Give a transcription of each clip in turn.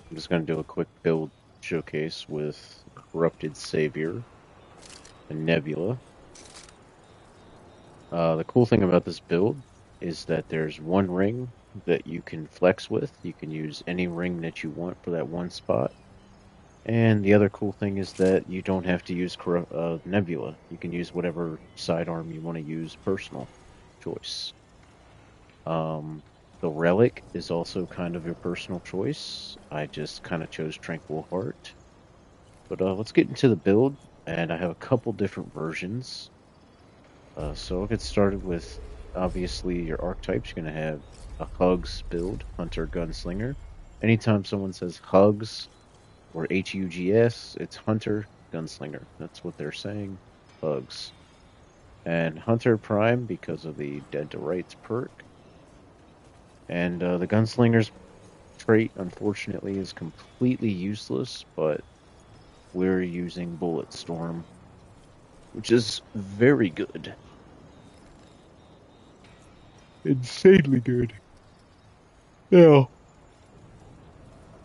I'm just going to do a quick build showcase with Corrupted Savior and Nebula. The cool thing about this build is that there's one ring that you can flex with. You can use any ring that you want for that one spot. And the other cool thing is that you don't have to use Nebula. You can use whatever sidearm you want to use, personal choice. Um, the Relic is also kind of your personal choice. I just kind of chose Tranquil Heart. But let's get into the build, and I have a couple different versions. So I'll get started with, obviously, your archetypes. You're going to have a Hugs build, Hunter, Gunslinger. Anytime someone says Hugs or Hugs, it's Hunter, Gunslinger. That's what they're saying, Hugs. And Hunter Prime because of the Dead to Rights perk. And the Gunslinger's trait, unfortunately, is completely useless, but we're using Bullet Storm, which is very good. Insanely good. Now,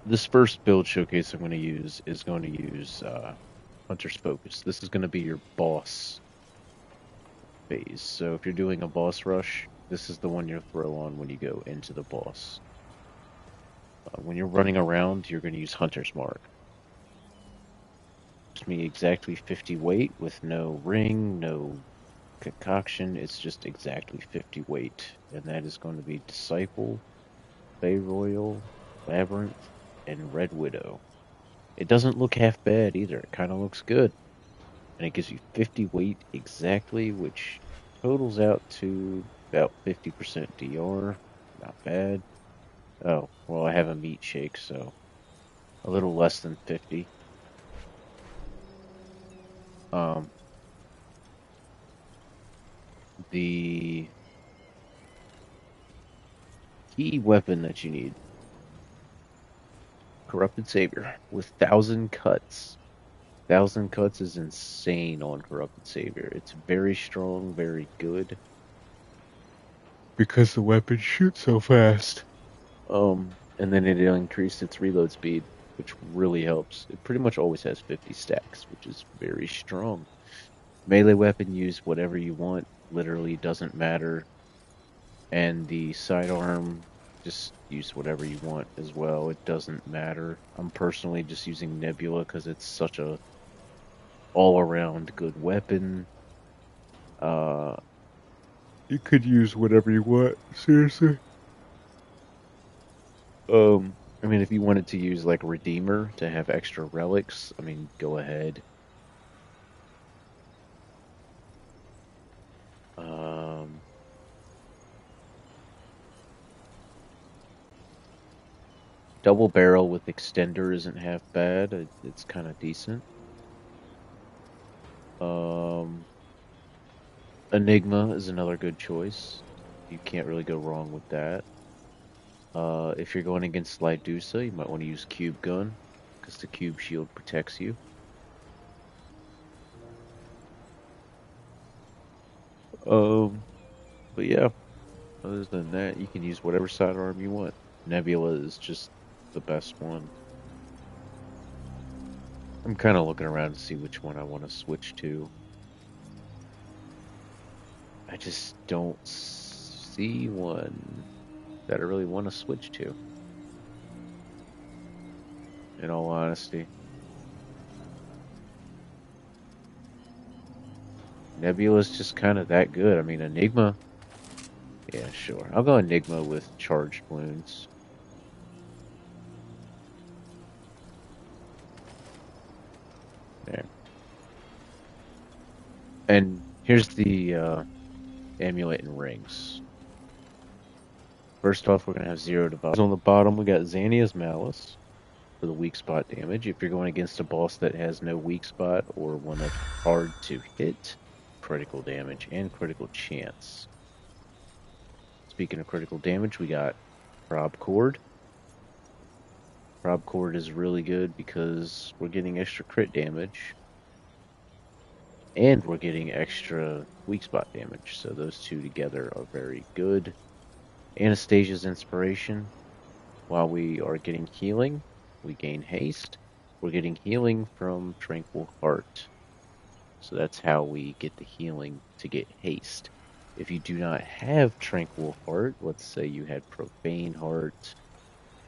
this first build showcase I'm going to use is going to use Hunter's Focus. This is going to be your boss phase. So if you're doing a boss rush, this is the one you'll throw on when you go into the boss. When you're running around, you're going to use Hunter's Mark. Gives me exactly 50 weight with no ring, no concoction. It's just exactly 50 weight. And that is going to be Disciple, Bay Royal, Labyrinth, and Red Widow. It doesn't look half bad either. It kind of looks good. And it gives you 50 weight exactly, which totals out to about 50% DR. Not bad. Oh, well, I have a meat shake, so a little less than 50. Um, the key weapon that you need, Corrupted Savior, with 1,000 cuts. 1,000 cuts is insane on Corrupted Savior. It's very strong, very good. Because the weapon shoots so fast. And then it'll increase its reload speed, which really helps. It pretty much always has 50 stacks, which is very strong. Melee weapon, use whatever you want, literally doesn't matter. And the sidearm, just use whatever you want as well. It doesn't matter. I'm personally just using Nebula because it's such a all-around good weapon. Uh, you could use whatever you want, seriously. I mean, if you wanted to use like Redeemer to have extra relics, I mean, go ahead. Um, Double barrel with extender isn't half bad. It's kind of decent. Um, Enigma is another good choice. You can't really go wrong with that. If you're going against Slidusa, you might want to use Cube Gun because the Cube Shield protects you. Um, but yeah, other than that, you can use whatever sidearm you want. Nebula is just the best one. I'm kind of looking around to see which one I want to switch to. I just don't see one that I really want to switch to, in all honesty. Nebula's just kind of that good. I mean, Enigma, yeah, sure. I'll go Enigma with charged wounds. Yeah. And here's the amulet and rings. First off, we're going to have 0 to bottom. On the bottom, we got Xania's Malice for the weak spot damage. If you're going against a boss that has no weak spot or one that's hard to hit, critical damage and critical chance. Speaking of critical damage, we got Rob Cord. Rob Cord is really good because we're getting extra crit damage and we're getting extra weak spot damage. So those two together are very good. Anastasia's Inspiration, while we are getting healing, we gain haste. We're getting healing from Tranquil Heart. So that's how we get the healing to get haste. If you do not have Tranquil Heart, let's say you had Profane Heart,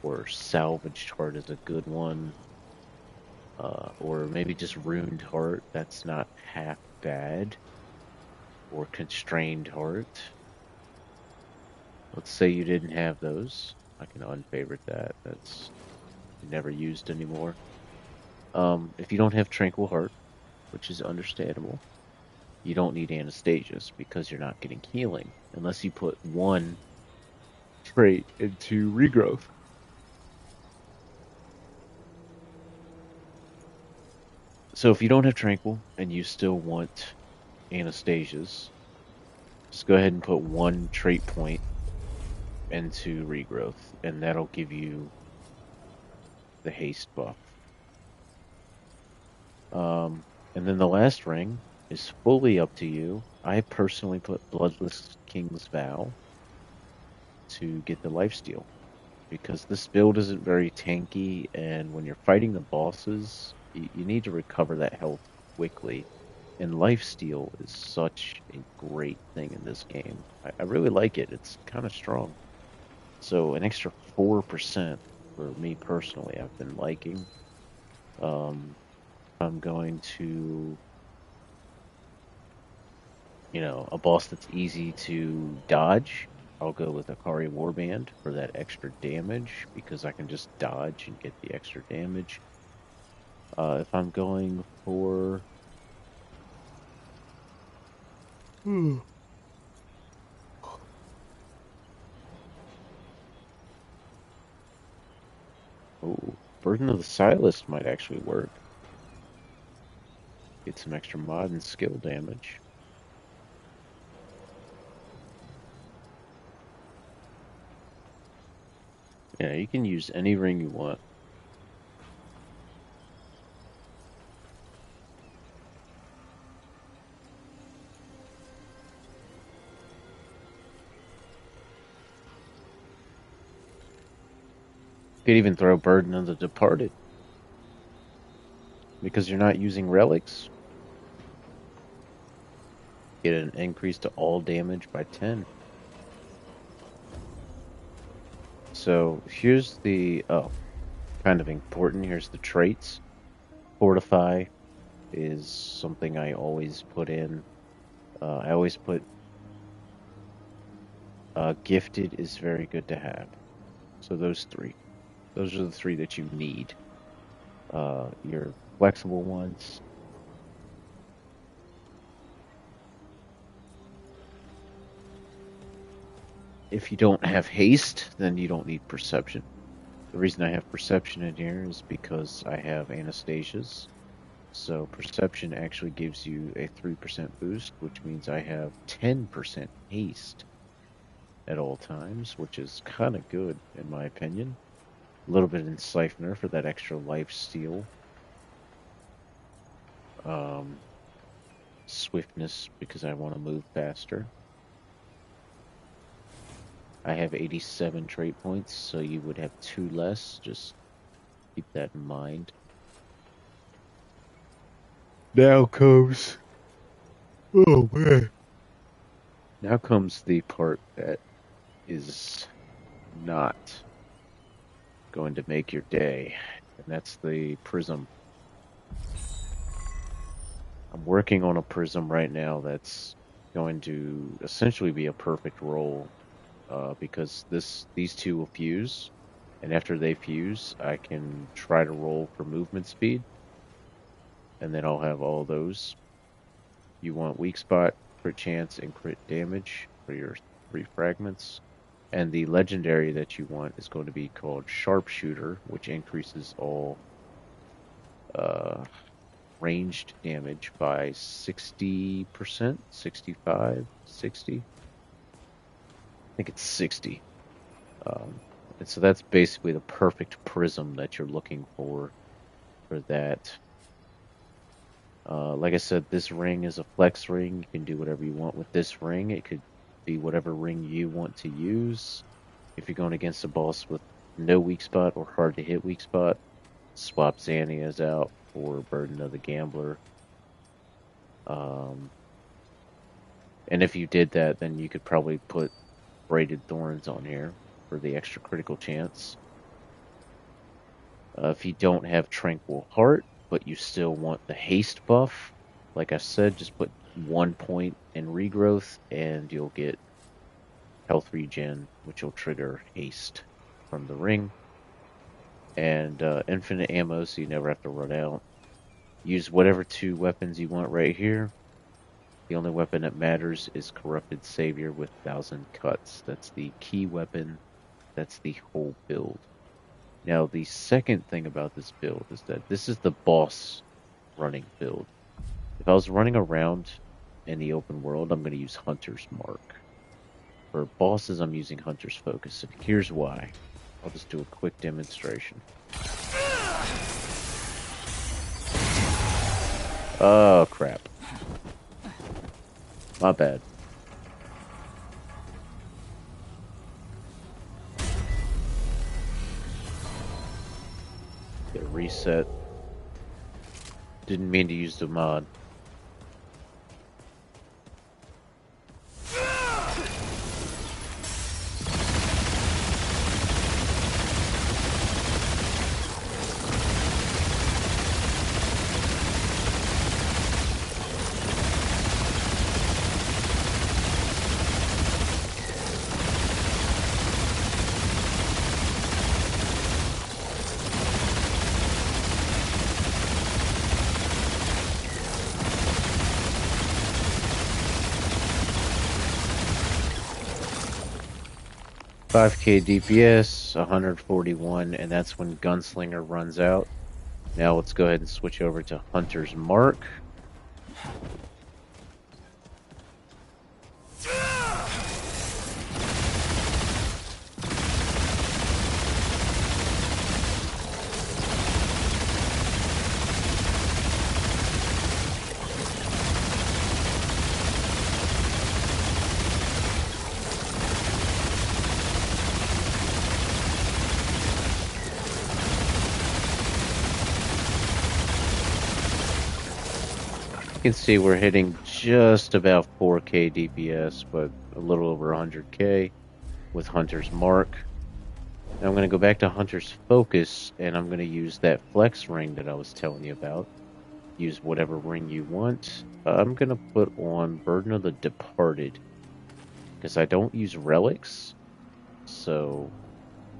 or Salvaged Heart is a good one, or maybe just Ruined Heart, that's not half bad, or Constrained Heart. Let's say you didn't have those. I can unfavorite that. That's never used anymore. If you don't have Tranquil Heart, which is understandable, you don't need Anastasia's because you're not getting healing unless you put one trait into regrowth. So if you don't have Tranquil and you still want Anastasia's, just go ahead and put one trait point into regrowth, and that'll give you the haste buff. And then the last ring is fully up to you. I personally put Bloodless King's Vow to get the lifesteal because this build isn't very tanky, and when you're fighting the bosses, you need to recover that health quickly. And lifesteal is such a great thing in this game. I really like it. It's kind of strong. So an extra 4% for me personally, I've been liking. I'm going to, a boss that's easy to dodge. I'll go with Akari Warband for that extra damage because I can just dodge and get the extra damage. If I'm going for oh, Burden of the Silas might actually work. Get some extra mod and skill damage. Yeah, you can use any ring you want. You could even throw Burden of the Departed because you're not using relics. Get an increase to all damage by 10. So here's the, kind of important. Here's the traits. Fortify is something I always put in. I always put Gifted is very good to have. So those three. Those are the three that you need. Your flexible ones. If you don't have haste, then you don't need perception. The reason I have perception in here is because I have Anastasia's. So perception actually gives you a 3% boost, which means I have 10% haste at all times, which is kind of good in my opinion. A little bit in Siphoner for that extra life steal. Swiftness because I want to move faster. I have 87 trait points, so you would have 2 less. Just keep that in mind. Now comes... Oh, man. Now comes the part that is not going to make your day, and that's the prism. I'm working on a prism right now that's going to essentially be a perfect roll. Because these two will fuse, and after they fuse, I can try to roll for movement speed, and then I'll have all those. You want weak spot, crit chance, and crit damage for your 3 fragments, and the legendary that you want is going to be called Sharpshooter, which increases all ranged damage by 60%, 65, 60. I think it's 60. And so that's basically the perfect prism that you're looking for that. Like I said, this ring is a flex ring. You can do whatever you want with this ring. It could be whatever ring you want to use. If you're going against a boss with no weak spot or hard to hit weak spot, swap Xanias out for Burden of the Gambler. Um, and if you did that, then you could probably put Braided Thorns on here for the extra critical chance. If you don't have Tranquil Heart, but you still want the haste buff, like I said, just put 1 point in regrowth and you'll get health regen, which will trigger haste from the ring. And infinite ammo, so you never have to run out. Use whatever 2 weapons you want right here. The only weapon that matters is Corrupted Savior with 1,000 cuts. That's the key weapon. That's the whole build. Now, the second thing about this build is that this is the boss running build. If I was running around in the open world, I'm going to use Hunter's Mark. For bosses, I'm using Hunter's Focus. And here's why. I'll just do a quick demonstration. Oh, crap. My bad. Get a reset. Didn't mean to use the mod. $5K DPS, 141, and that's when Gunslinger runs out. Now let's go ahead and switch over to Hunter's Mark. You can see we're hitting just about 4K DPS, but a little over 100K with Hunter's Mark. Now I'm going to go back to Hunter's Focus, and I'm going to use that flex ring that I was telling you about. Use whatever ring you want. I'm going to put on Burden of the Departed, because I don't use relics, so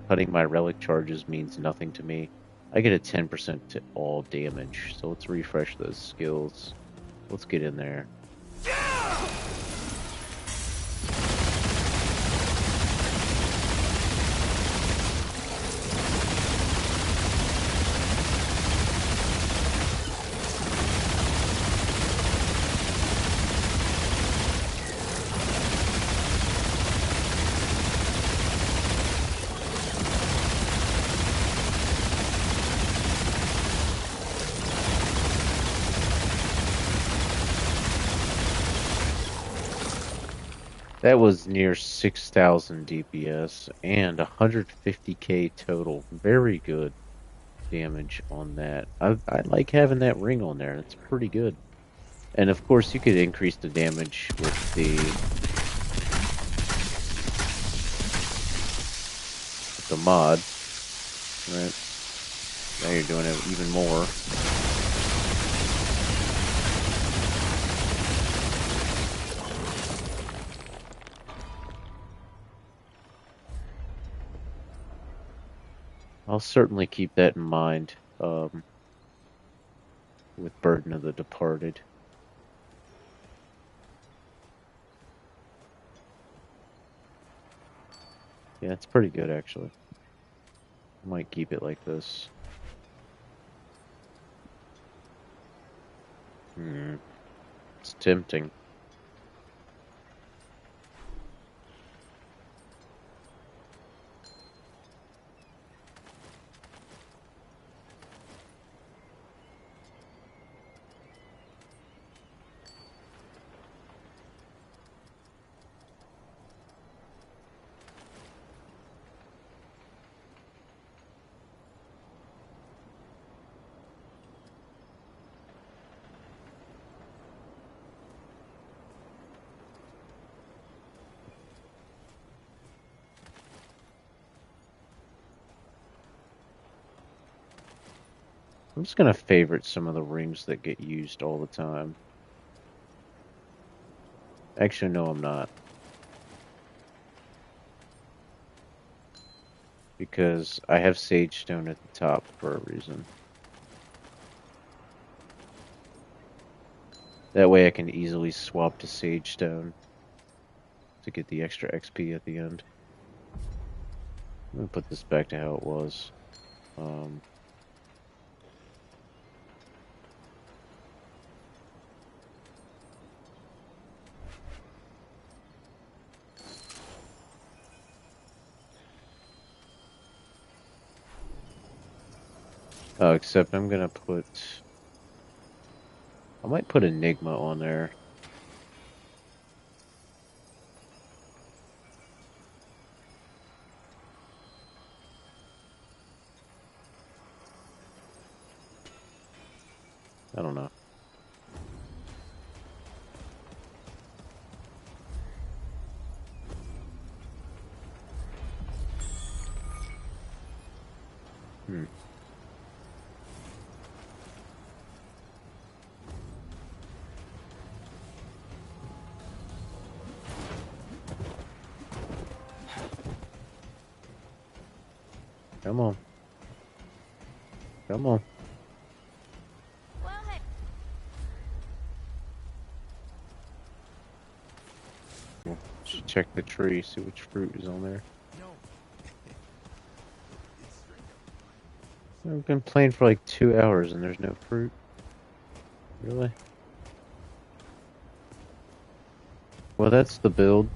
cutting my relic charges means nothing to me. I get a 10% to all damage, so let's refresh those skills. Let's get in there. That was near 6,000 DPS and 150K total. Very good damage on that. I like having that ring on there. It's pretty good. And of course, you could increase the damage with the mod, right? Now you're doing it even more. I'll certainly keep that in mind with Burden of the Departed. Yeah, it's pretty good, actually. I might keep it like this. It's tempting. I'm just gonna favorite some of the rings that get used all the time. Actually, no, I'm not. Because I have Sage Stone at the top for a reason. That way I can easily swap to Sage Stone to get the extra XP at the end. I'm gonna put this back to how it was. Um, oh, except I'm gonna put... I might put Enigma on there. I don't know. Hmm. Come on. Come on. Well, hey. Should check the tree, see which fruit is on there. I've been playing for like 2 hours and there's no fruit. Really? Well, that's the build.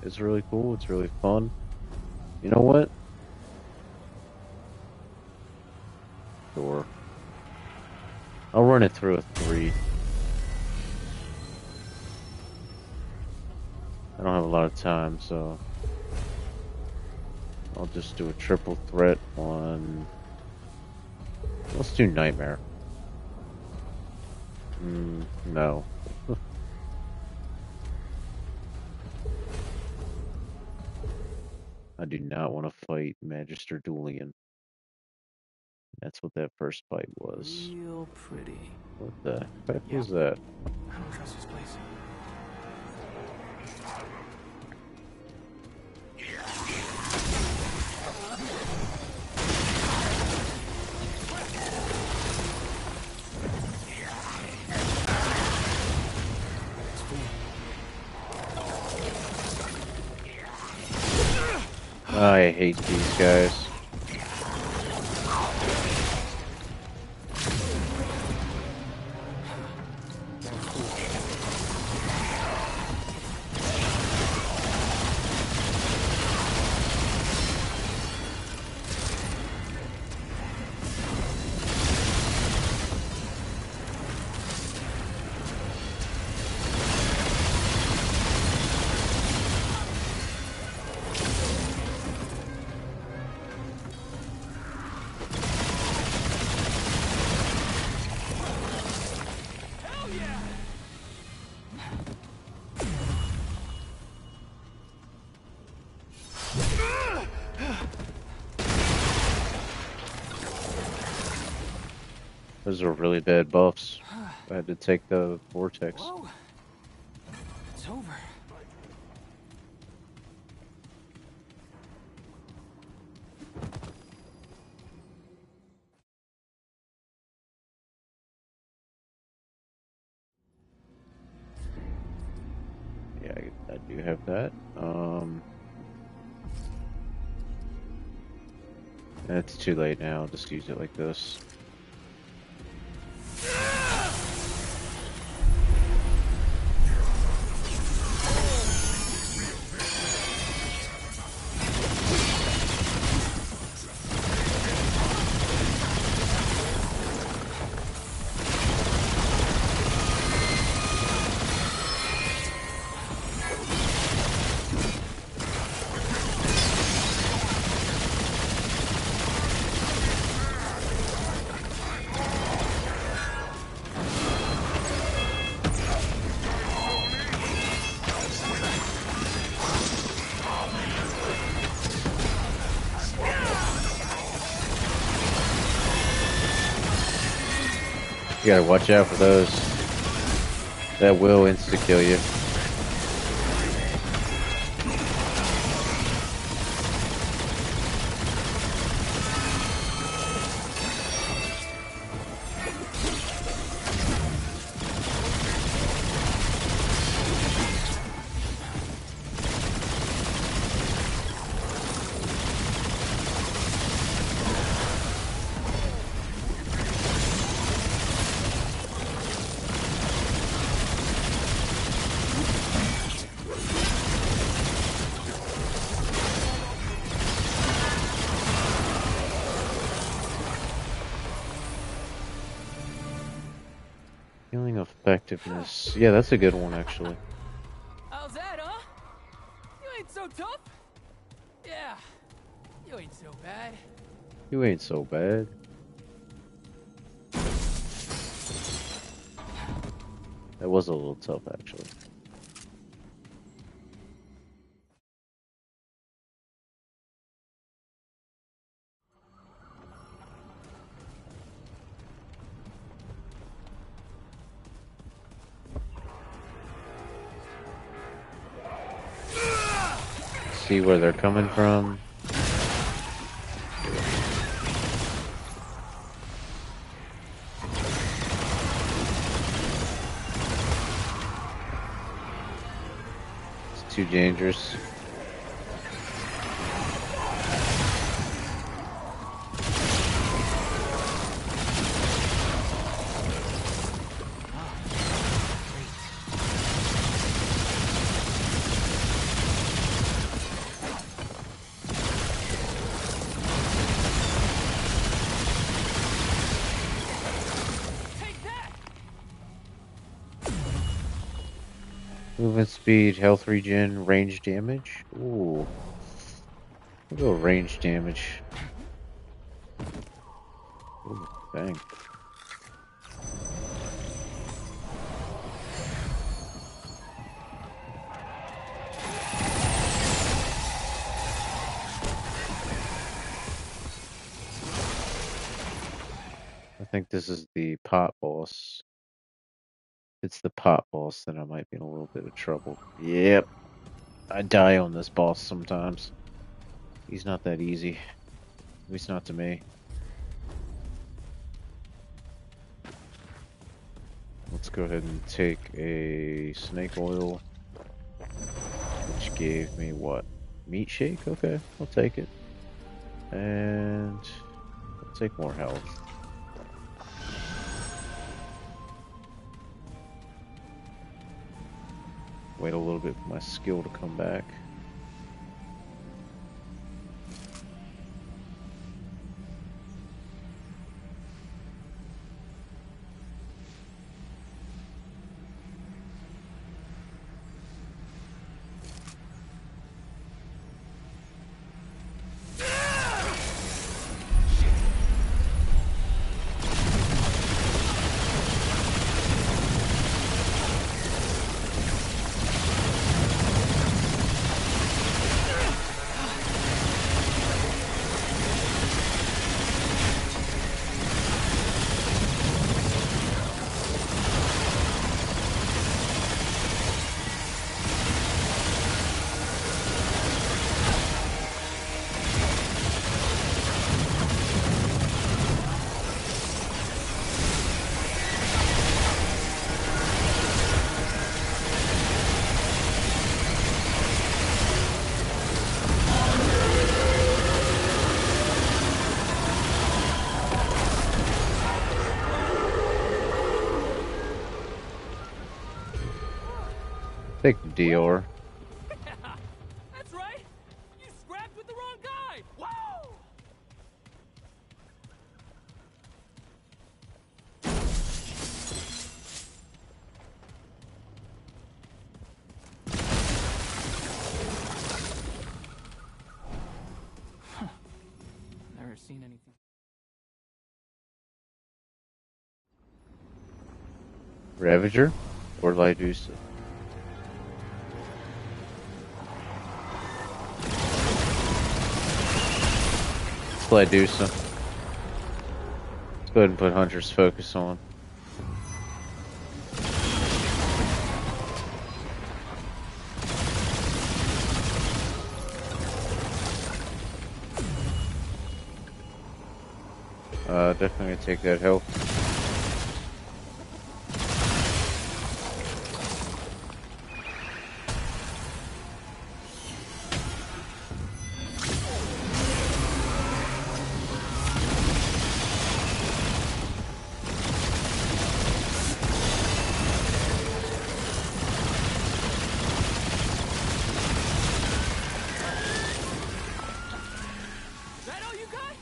It's really cool. It's really fun. You know what? Sure. I'll run it through a 3. I don't have a lot of time, so I'll just do a triple threat on... Let's do Nightmare. No. I do not want to fight Magister Duelian. That's what that first fight was. Real pretty. What the heck was that? I don't trust this place. I hate these guys. Those are really bad buffs. I had to take the vortex. Whoa. It's over. Yeah, I do have that. It's too late now. I'll just use it like this. gotta watch out for those. That will insta kill you. Healing effectiveness. Yeah, that's a good one actually. How's that, huh? You ain't so tough. Yeah, you ain't so bad. You ain't so bad. That was a little tough actually. See where they're coming from. It's too dangerous. Take that! Movement speed, health regen, range damage. Ooh. We'll go range damage. Ooh, dang. I think this is the pot boss. If it's the pot boss, then I might be in a little bit of trouble. Yep. I die on this boss sometimes. He's not that easy. At least not to me. Let's go ahead and take a snake oil, which gave me what? Meat shake? Okay, I'll take it. And I'll take more health. Wait a little bit for my skill to come back. Take the DR. That's right. You scrapped with the wrong guy. Whoa! Never seen anything. Ravager or Lydusa? It's Lydusa. Let's go ahead and put Hunter's Focus on. Definitely gonna take that health. Is that all you got?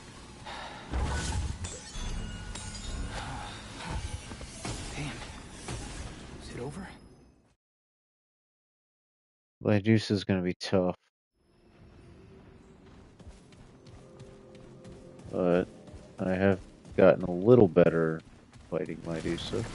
Damn. Is it over? Lydusa is gonna be tough, but I have gotten a little better fighting Lydusa.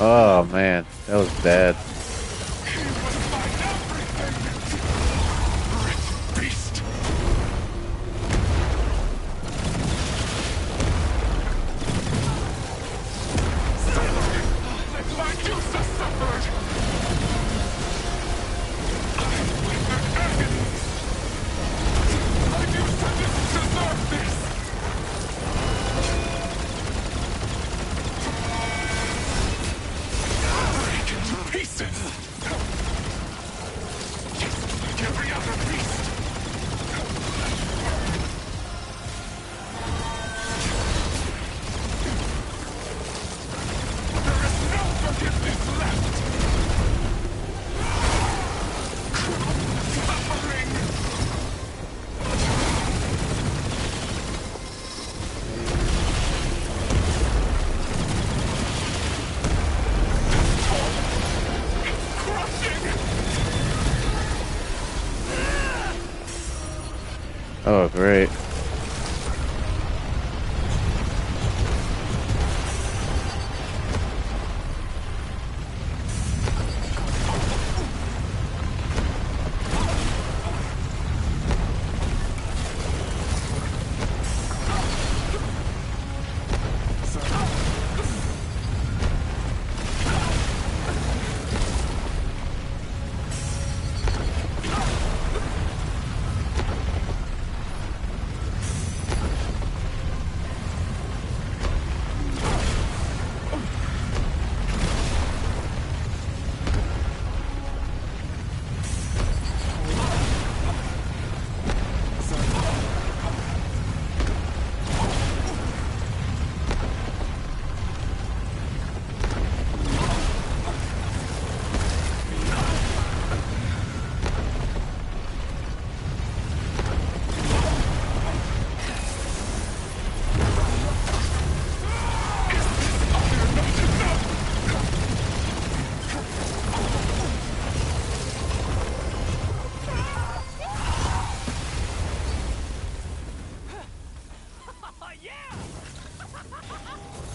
Oh man, that was bad. Beast! Medusa suffered! I witnessed agony! Medusa didn't deserve this! Break into pieces! Just like every other beast! There is no forgiveness left! Suffering! Crushing! Oh great.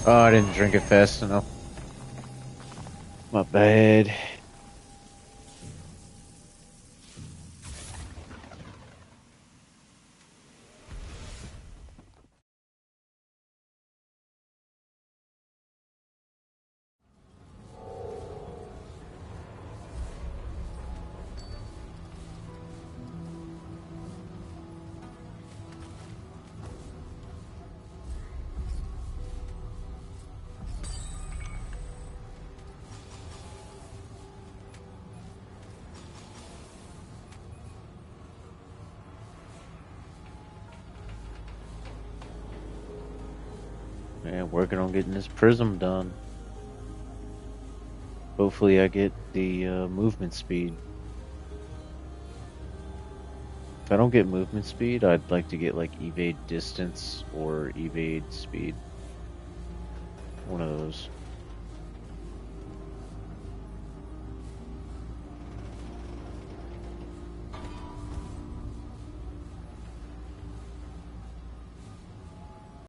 Oh, I didn't drink it fast enough. My bad. Man, working on getting this prism done. Hopefully I get the movement speed. If I don't get movement speed, I'd like to get like evade distance or evade speed. One of those.